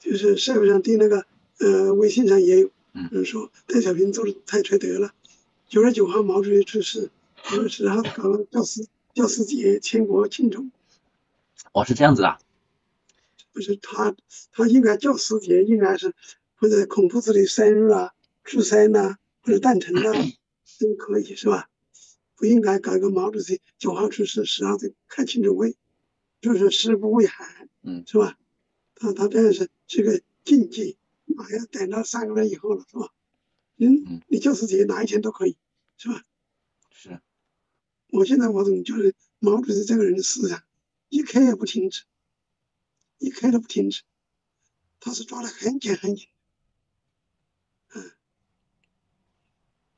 就是社会上对那个微信上也有嗯说邓小平做的太缺德了。9月9号毛主席去世，9月10号搞了教师节，全国庆祝。哦，是这样子的。不是他应该教师节应该是或者孔夫子的生日啊、出生啊或者诞辰啊都可以是吧？不应该搞个毛主席9号去世10号就开庆祝会，就是誓不为韩，是吧？他这样是个禁忌，要等到3个月以后了，是吧？你教师节哪一天都可以，是吧？是。我现在我总觉得毛主席这个人的思想一刻也不停止，一刻都不停止，他是抓得很紧很紧。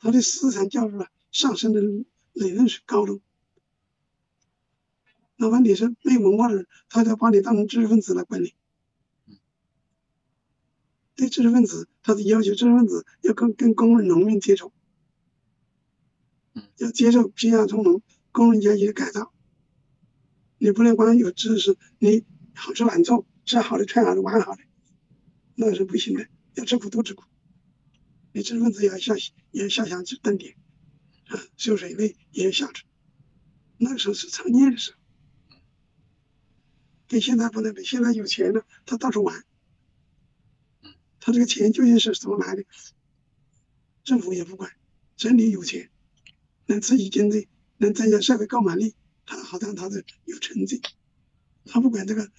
他的思想教育上升的理论是高度。哪怕你是没文化的人，他都把你当成知识分子来管理。对知识分子，他的要求知识分子要跟工人农民接触，要接受贫下中农工人阶级的改造。你不能光有知识，你好吃懒做，吃好的穿好的玩好的，那是不行的。要吃苦多吃苦，你知识分子也要下乡去耕田修水利也要下去。那个时候是创业的时候，跟现在不能比。现在有钱了，他到处玩。他这个钱究竟是怎么来的？政府也不管，只要你有钱，能刺激经济，能增加社会购买力，他好像他是有成绩。他不管这个，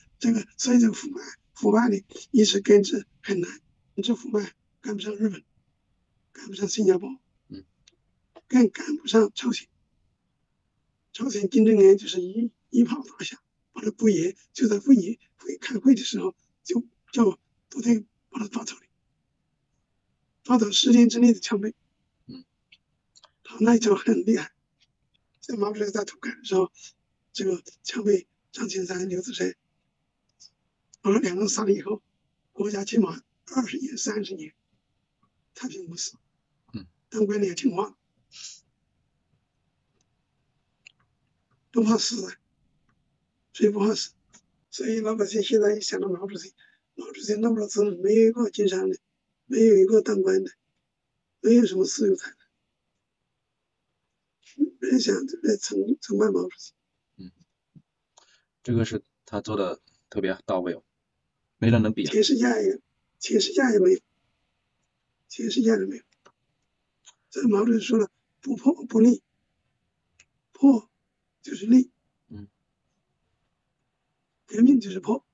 所以这个腐败的一时根治很难。这腐败赶不上日本，赶不上新加坡，更赶不上朝鲜。朝鲜金正恩就是一炮打下，把他不爷就在会开会的时候就叫都得把他抓走了。抓走10天之内的枪毙。他那一招很厉害。在毛主席在土改的时候，这个枪毙张青山、刘子成，把2人杀了以后，国家起码20年、30年太平无事。当官的也听话，不怕死的，谁不怕死？所以老百姓现在一想到毛主席那么多子女，没有一个经商的，没有一个当官的，没有什么私有财产，人想来崇拜毛主席。这个是他做的特别到位哦，没人能比啊。全世界也没有，全世界都没有。这毛主席说了，不破不立，破就是立，革命就是破，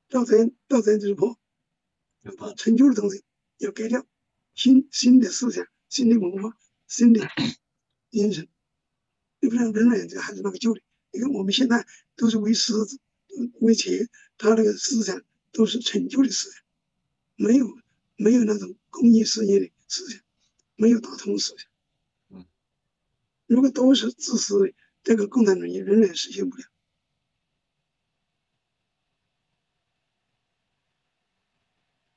斗争就是破，陈旧的东西要改掉，新的思想、新的文化、新的精神，你不然仍然就还是那个旧的。你看我们现在都是为狮子为钱，他那个思想都是陈旧的思想，没有那种公益事业的思想，没有打通思想。如果都是自私的，这个共产主义仍然实现不了。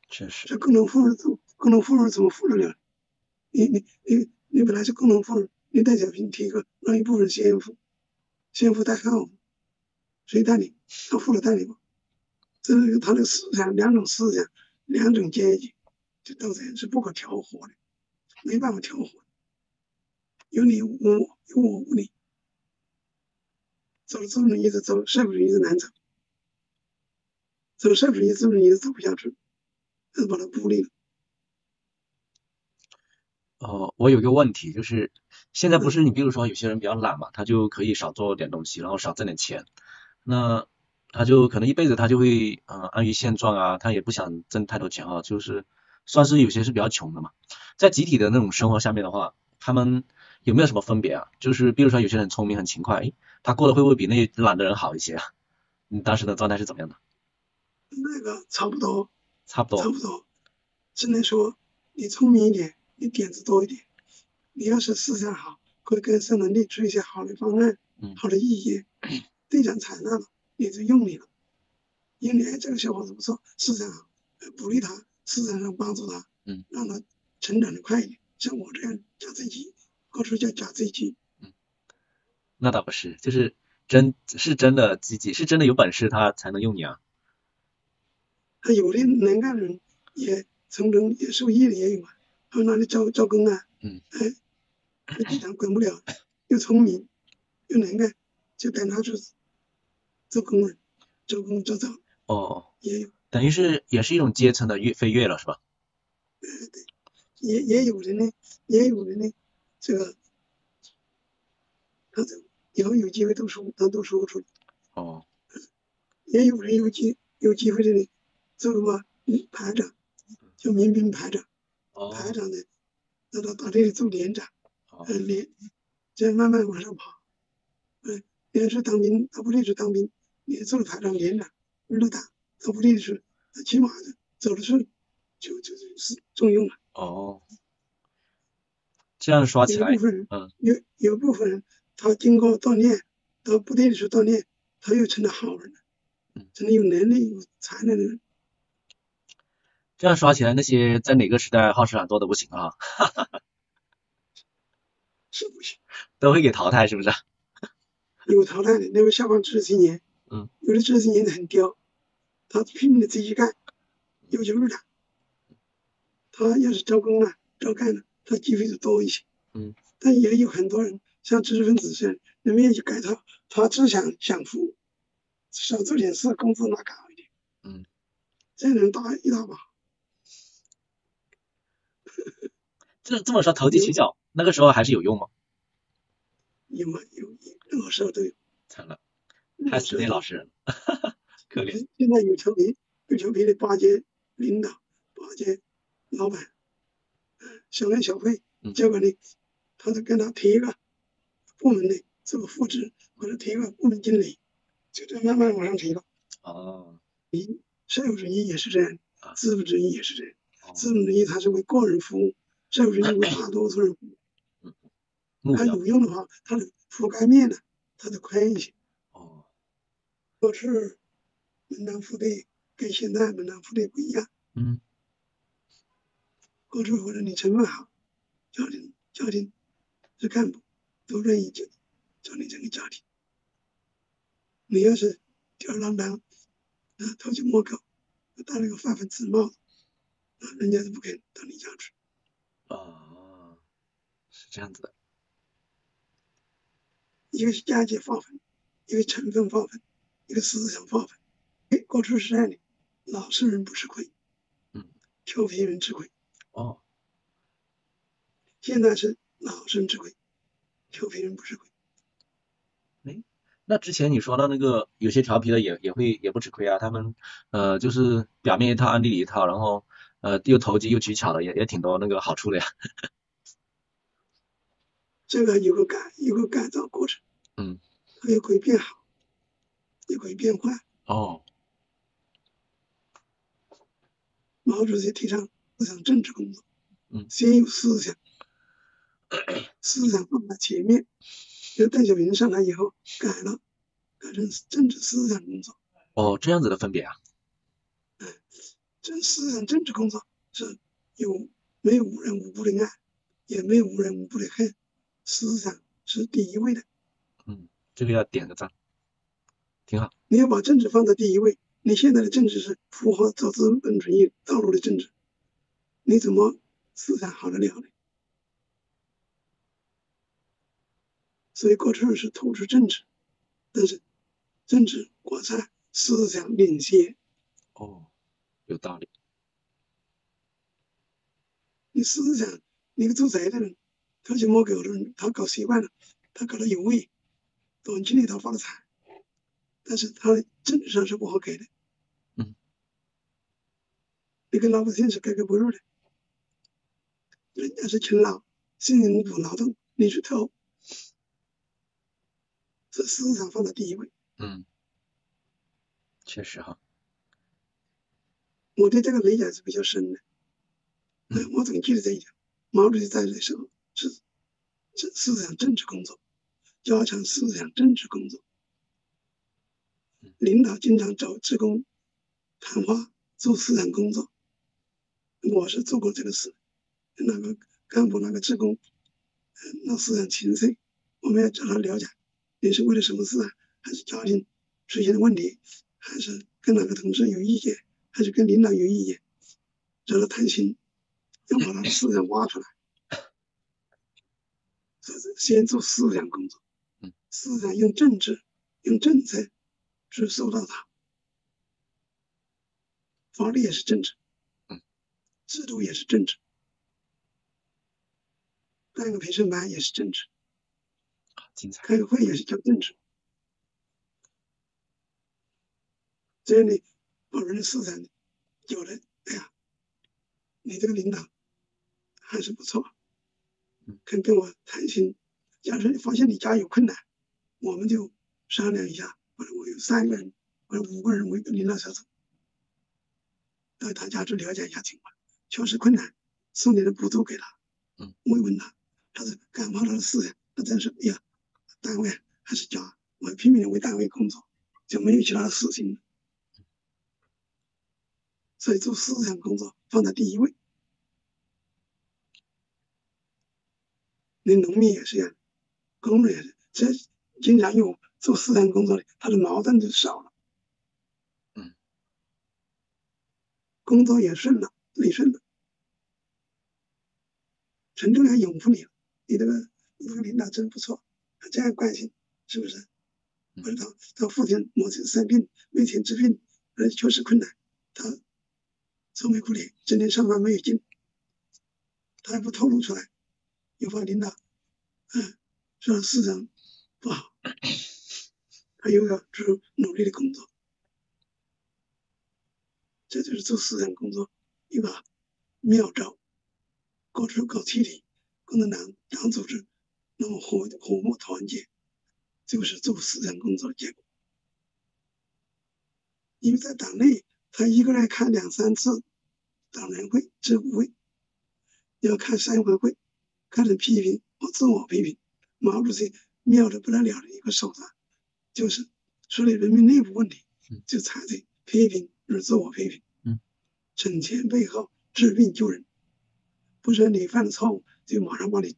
确实。这共同富裕怎么富得了？你本来是共同富裕，你邓小平提个让一部分先富带汉富，谁带领？他富了带领吗？这是他的思想，两种思想，两种阶级就斗争是不可调和的，没办法调和。有你无我，有我无你。走资本主义走社会主义是难走，走社会主义资本主义走不下去，就把它孤立了。我有一个问题，就是现在不是你比如说有些人比较懒嘛，他就可以少做点东西，然后少挣点钱，那他就可能一辈子他就会安于现状啊，他也不想挣太多钱啊，就是算是有些是比较穷的嘛。在集体的那种生活下面的话，他们有没有什么分别啊？就是比如说有些人聪明很勤快，他过得会不会比那些懒的人好一些啊？你当时的状态是怎么样的？那个差不多，差不多。只能说你聪明一点，你点子多一点，你要是思想好，会跟生能力出一些好的方案，好的意见，队长采纳了，你就用力了，因为这个小伙子不错，思想好，鼓励他，思想上帮助他，让他成长的快一点。像我这样假自己，过去叫假自己。那倒不是，就是真的积极，是真的有本事他才能用你啊。他有的能干的人也从中也受益的也有啊，还有那里招工啊，他经常管不了，又聪明又能干，就带他去做工人，做工做早也有。等于是也是一种阶层的飞跃了，是吧？对，也有人呢，这个他以后有机会读书，他读书出来。也有人有机会的呢，做个排长，叫民兵排长，排长呢，到大队里做连长，这样慢慢往上跑。连是当兵，到部队去当兵，也做了排长、连长，日大到部队去，起码的走的是就是重用了。这样刷起来，有部分人他经过锻炼，到部队里去锻炼，他又成了好人了，成了有能力、有才能的人。这样刷起来，那些在哪个时代好吃懒做的不行啊？是不行，都会给淘汰，是不是？有淘汰的，那个消防知识青年，有的知识青年很刁，他拼命的自己干，要求日大，他要是招工了、招干了，他机会就多一些。但也有很多人像知识分子这样，人们愿意改他只想富，少做点事，工资拿高一点。这样的人一大把。这么说投机取巧，那个时候还是有用吗？有啊，任何时候都有。惨了，害死那老实人，可怜。现在有调皮的巴结领导、巴结老板，小恩小惠，结果呢，他就跟他提一个部门的这个副职，或者提一个部门经理，就这样慢慢往上提了。社会主义也是这样，资本主义也是这样。资本主义它是为个人服务，社会主义为大多数人服务。它有用的话，它的覆盖面呢，它就宽一些。过去门当户对跟现在门当户对不一样。过去或者你成分好，家庭是干部都愿意叫你这个家庭。你要是吊儿郎当，偷鸡摸狗，戴了个发粉紫帽子，人家是不肯到你家去。是这样子的。一个是阶级划分，一个成分划分，一个思想划分。过去是这样的，老实人不吃亏，调皮人吃亏。现在是老实人吃亏，调皮人不吃亏。那之前你说的那个有些调皮的也不吃亏啊，他们就是表面一套，暗地里一套，然后又投机又取巧的，也挺多那个好处的呀。这个有个改造过程，它也可以变好，也可以变坏。毛主席提倡思想政治工作，先有思想，思想放在前面。就邓小平上台以后改成政治思想工作。这样子的分别啊。这思想政治工作是没有无缘无故的爱，也没有无缘无故的恨，思想是第一位的。这个要点个赞，挺好。你要把政治放在第一位，你现在的政治是符合走资本主义道路的政治，你怎么思想好得了呢？所以过去是突出政治，但是政治国在思想领先。有道理。你思想，你个做贼的人，偷鸡摸狗的人，他搞习惯了，他搞得有味，短期内他发了财，但是他的政治上是不好改的。你跟老百姓是格格不入的，人家是勤劳、辛勤苦劳动，你去偷，这思想放在第一位。确实哈。我对这个理解是比较深的。我总记得这一点，毛主席在的时候是思想政治工作，加强思想政治工作。领导经常找职工谈话，做思想工作。我是做过这个事，那个干部那个职工，那思想情绪，我们要找他了解，你是为了什么事啊？还是家庭出现的问题，还是跟哪个同事有意见，还是跟领导有意见，惹了贪心，要把他的思想挖出来。先做思想工作，思想用政治、用政策去疏导他，法律也是政治，制度也是政治，办个培训班也是政治，精彩，开个会也是叫政治。这样的把人的思想有了，哎呀，你这个领导还是不错，肯跟我谈心。假如你发现你家有困难，我们就商量一下，或者我有3个人或者5个人，我跟领导小组到他家去了解一下情况，确实困难，送点的补助给他，慰问他，他是感化他的思想，他真是哎呀，单位还是家，我拼命的为单位工作，就没有其他的事情了。所以做思想工作放在第一位。那农民也是一样，工人也是，这经常有做思想工作的，他的矛盾就少了，工作也顺了，理顺了。群众也拥护你了，你这个领导真不错，这样关心，是不是？或者他父亲母亲生病没钱治病，而且确实困难，他愁眉苦脸，整天上班没有劲，他也不透露出来，又怕领导说市长不好，他又要去努力的工作，这就是做思想工作一个妙招。搞集体，共产党组织那么和睦团结，就是做思想工作的结果。因为在党内，他一个人开2、3次党人会、支部会，要开3回会，开始批评和自我批评。毛主席妙得不得了的一个手段，就是处理人民内部问题，就采取批评与自我批评，惩前毖后，治病救人。不是你犯了错误就马上把你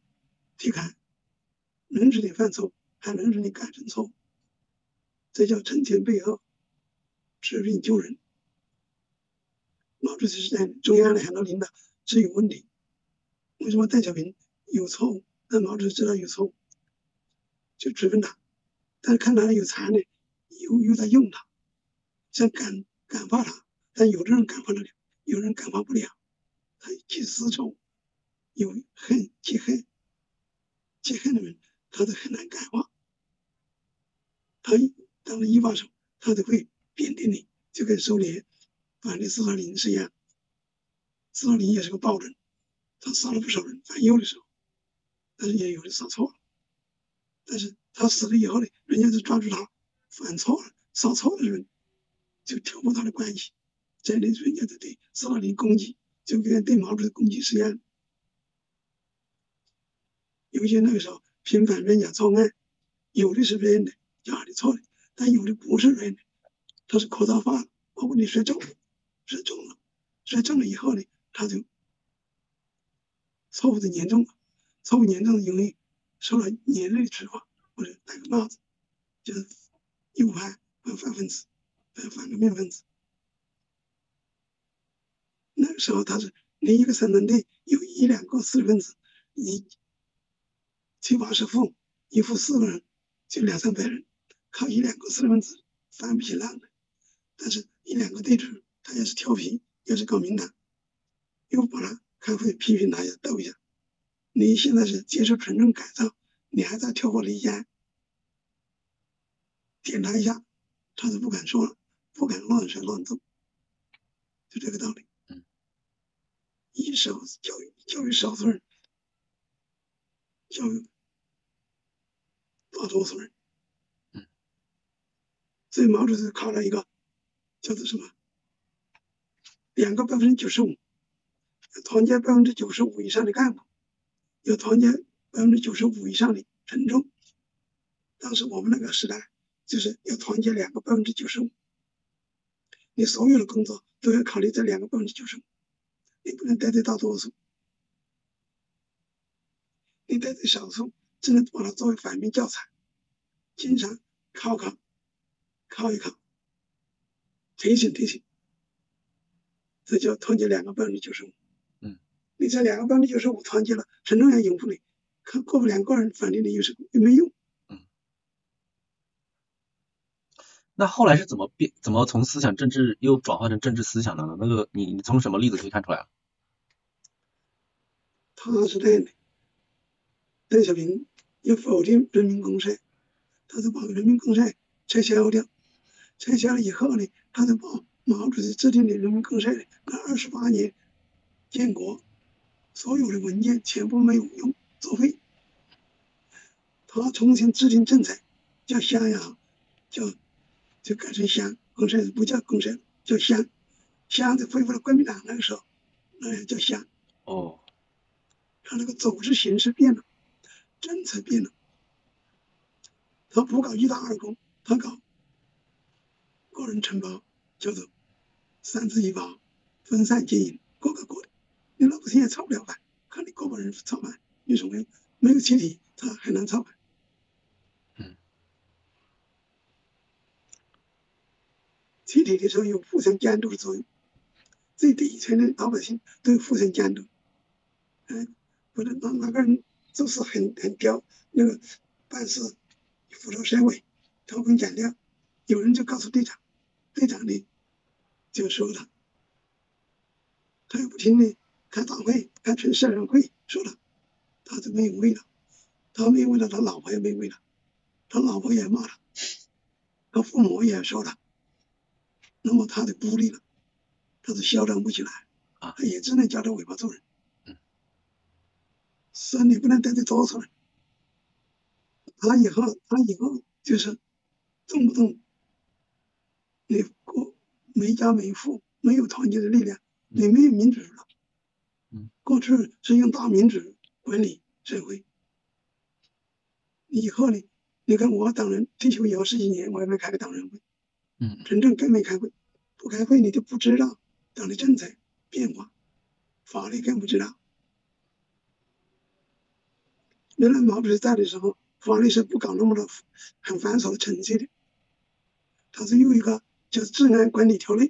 踢开，允许你犯错，还允许你改正错误，这叫惩前毖后，治病救人。毛主席是这样的，中央的很多领导是有问题，为什么邓小平有错误？那毛主席知道有错误，就追问他，但是看他有才呢，又在用他，想感化他，但有的人感化得了，有人感化不了，他去思仇。有恨记恨的人，他都很难感化。他当了一把手，他都会贬低你，就跟苏联反对斯大林是一样。斯大林也是个暴人，他杀了不少人，反右的时候，但是也有的杀错了。但是他死了以后呢，人家就抓住他犯错了、杀错的人，就挑拨他的关系。这样的人家就对斯大林攻击，就跟对毛主席攻击是一样的。尤其那个时候频繁冤假错案，有的是冤的、假的、错的，但有的不是冤的，他是扩大化了，包括你说中了，说中了以后呢，他就错误的严重了，错误严重容易受到严厉的处罚或者戴个帽子，就是右派或反分子、反革命分子。那个时候他是你一个生产队有1、2个知识分子，你7、80户，一户4个人，就2、300人，靠1、2个知识分子翻不起浪的。但是1、2个队长，他也是调皮，也是搞明党，又把他开会批评他一下，斗一下。你现在是接受群众改造，你还在挑拨离间，点他一下，他就不敢说了，不敢乱说乱动，就这个道理。以少教育少数人，教育大多数人。所以毛主席考了一个叫做什么？2个95%，团结95%以上的干部，有团结95%以上的群众。当时我们那个时代就是要团结2个95%，你所有的工作都要考虑这2个95%，你不能得罪大多数，你得罪少数，只能把它作为反面教材，经常考一考，提醒提醒。这叫团结2%95%。嗯你这2%95%团结了，陈忠要应付你，可过不2个人反对你又没用。嗯。那后来是怎么从思想政治又转化成政治思想的呢？那个你从什么例子可以看出来啊？他是这样的，邓小平要否定人民公社，他就把人民公社撤销掉，撤销了以后呢，他就把毛主席制定的人民公社的那28年建国所有的文件全部没有用，作废。他重新制定政策，叫乡也好，就改成乡，公社不叫公社，叫乡。乡就恢复了国民党那个时候，那也叫乡。哦。他那个组织形式变了，政策变了。他不搞一大二公，他搞个人承包，叫做三支一包，分散经营，各个各的。你老百姓也操不了办，看你个人操办，有什么用？没有集体，他很难操办。集体的时候有互相监督的作用，最底层的老百姓都有互相监督。不能哪个人做事很刁，那个办事虎头蛇尾，偷工减料，有人就告诉队长，队长呢就说他，他又不听呢，开大会，开全社员会说了，他就没有味道，他没有味道，他老婆也没味道，他老婆也骂他，他父母也说他，那么他就孤立了，他就嚣张不起来，他也只能夹着尾巴做人。所以你不能得罪多数人。他以后就是动不动你没家没户，没有团结的力量，你没有民主了。过去是用大民主管理社会，以后呢？你看我党人退休以后10几年，我也没开个党人会，真正更没开会，不开会你就不知道党的政策变化，法律更不知道。原来毛主席在的时候，法律是不搞那么多很繁琐的程序的，他是有一个叫《治安管理条例》，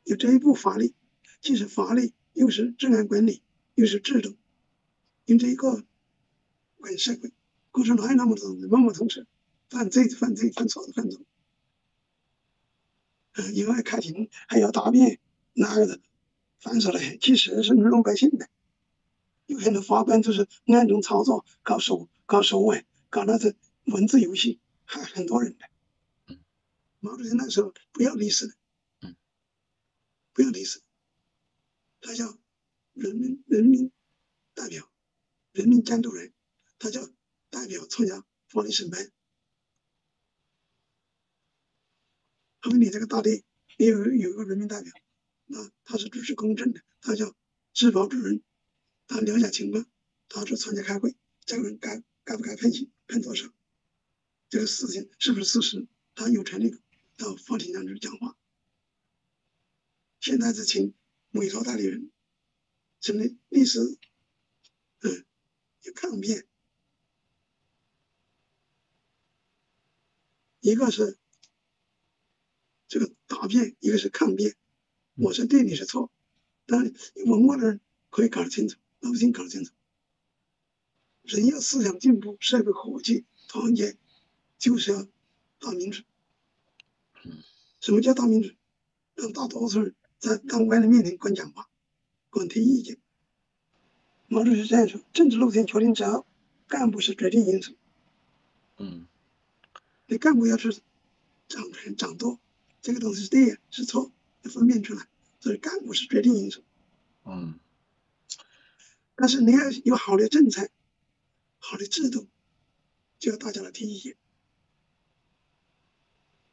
有这一部法律，既是法律，又是治安管理，又是制度，用这一个管社会。过去哪有那么多人懵懵懂懂，犯罪的犯罪，犯错的犯错，以外开庭还要答辩，那个的繁琐的很，其实是老百姓的。有很多法官就是暗中操作，搞手腕，搞那些文字游戏，还很多人的。毛主席那时候不要历史的，不要历史，他叫人民代表、人民监督人，他叫代表参加法律审判。后面你这个大队也有一个人民代表，那他是主持公正的，他叫治保主任，他了解情况，他说参加开会，这个人该不该判刑，判多少，这个事情是不是事实，他有权利到法庭上去讲话。现在是请委托代理人，成立律师，有抗辩，一个是这个答辩，一个是抗辩。我是对，你是错，当然文化的人可以搞得清楚，老百姓搞得清楚。人要思想进步，社会和气团结，就是要大民主。什么叫大民主？让大多数人在当官的面前管讲话，管提意见。毛主席这样说：政治路线确定之后，干部是决定因素。你干部要是掌权掌舵，这个东西是对是错，要分辨出来。所以干部是决定因素。但是你要有好的政策、好的制度，就要大家来提意见。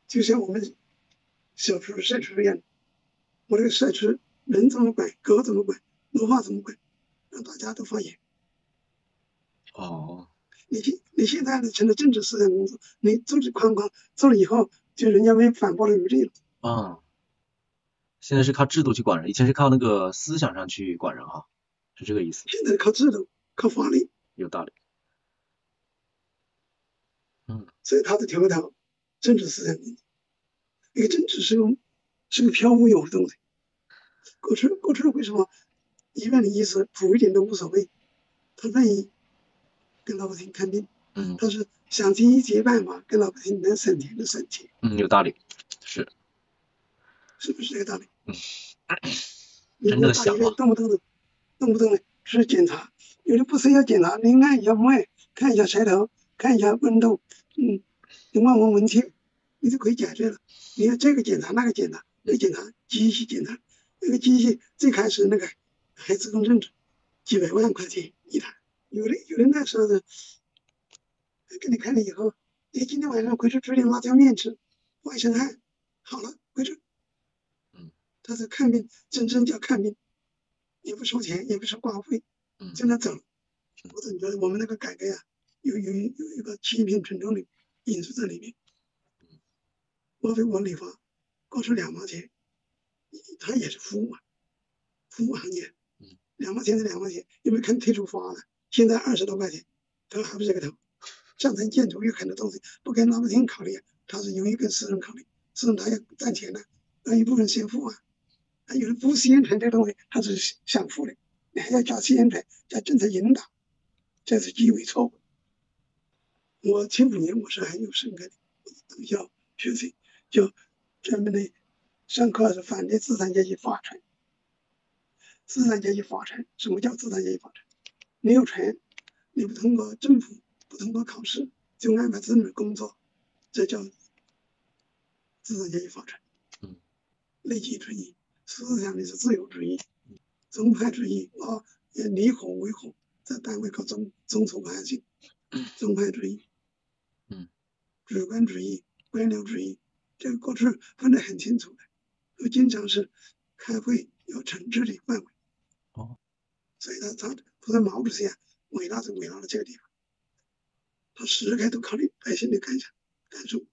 就像我们小区社区一样，我这个社区人怎么管，狗怎么管，文化怎么管，让大家都发言。你现在成了政治思想工作，你组织框做了以后，就人家没反驳的余地了。现在是靠制度去管人，以前是靠那个思想上去管人哈，是这个意思。现在靠制度，靠法律。有道理。所以他的条条政治思想工作，一个政治是个飘忽有的东西，过去为什么医院的医师苦一点都无所谓，他愿意跟老百姓看病，他是想尽一切办法跟老百姓能省钱就省钱。有道理，是不是这个道理？真正想嘛，动不动的去检查，有的不是要检查，你按一下脉，看一下舌头，看一下温度，你闻闻气，你就可以解决了。你看这个检查那个检查，那个检查机器检查，那个机器最开始那个还自动认证，几百万块钱一台，有的那时候的给你看了以后，你今天晚上回去煮点辣椒面吃，外身汗好了回去。他是看病，真正叫看病，也不收钱，也不收挂号费，就能走。我总觉得我们那个改革呀，有一个欺骗群众的因素在里面。我理发过去2毛钱，它也是服务行业，2毛钱是2毛钱，有没有看退出发了？现在20多块钱，头还不是这个头。上层建筑有很多东西不跟老百姓考虑，他是由于跟私人考虑，私人他要赚钱的，让一部分先付啊。有人付宣传这个东西，他是想付的，你还要加宣传，加政策引导，这是极为错误。我75年我是很有深刻的，党校学生就专门的上课是反对资产阶级发财。资产阶级发财，什么叫资产阶级发财？你有权，你不通过政府，不通过考试，就安排子女工作，这叫资产阶级发财。利己主义。思想的是自由主义、宗派主义你火为火，在单位搞宗族关系，宗派主义，主观主义、官僚主义，这个过去分得很清楚的，经常是开会有惩治的范围。所以他在毛主席伟大是伟大的这个地方，他时刻都考虑百姓的感受。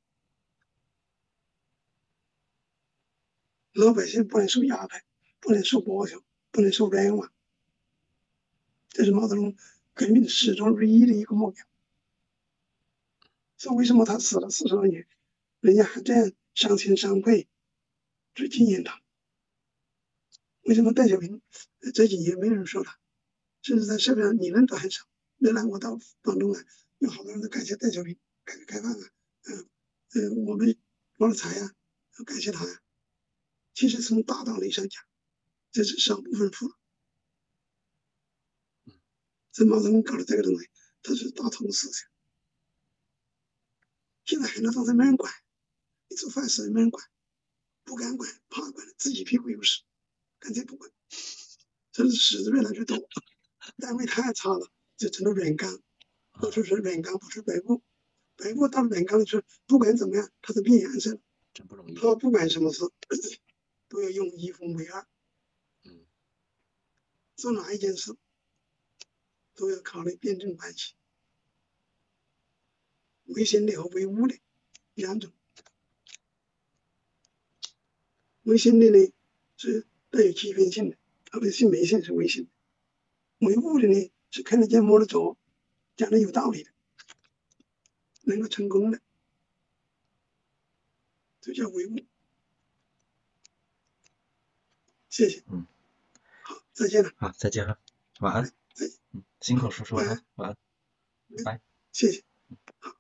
老百姓不能受压迫，不能受剥削，不能受冤枉，这是毛泽东革命始终如一的一个目标。所以为什么他死了40多年，人家还这样伤心伤肺去纪念他？为什么邓小平这几年没人说他？甚至在社会上理论都很少。原来我到广东来，有好多人都感谢邓小平改革开放我们发了财感谢他其实从大道理上讲，这是少部分富。这毛泽东搞的这个东西，他是大同思想。现在很多东西没人管，你做坏事没人管，不敢管，怕管，自己屁股有屎，干脆不管。这是屎越来越多，单位太差了，就成了软缸。过去是软缸，不是白布。白布到了软缸里去，不管怎么样，它是变颜色。真不容易。他不管什么事，都要用1分为2。做哪一件事，都要考虑辩证关系。唯心力和唯物力2种。唯心力呢是带有欺骗性的，特别是信没信是唯心的。唯物力呢是看得见摸得着，讲的有道理的，能够成功的，这叫唯物。谢谢。好，再见了。好，再见了，晚安。再见。辛苦叔叔了，晚安，拜拜。谢谢。好。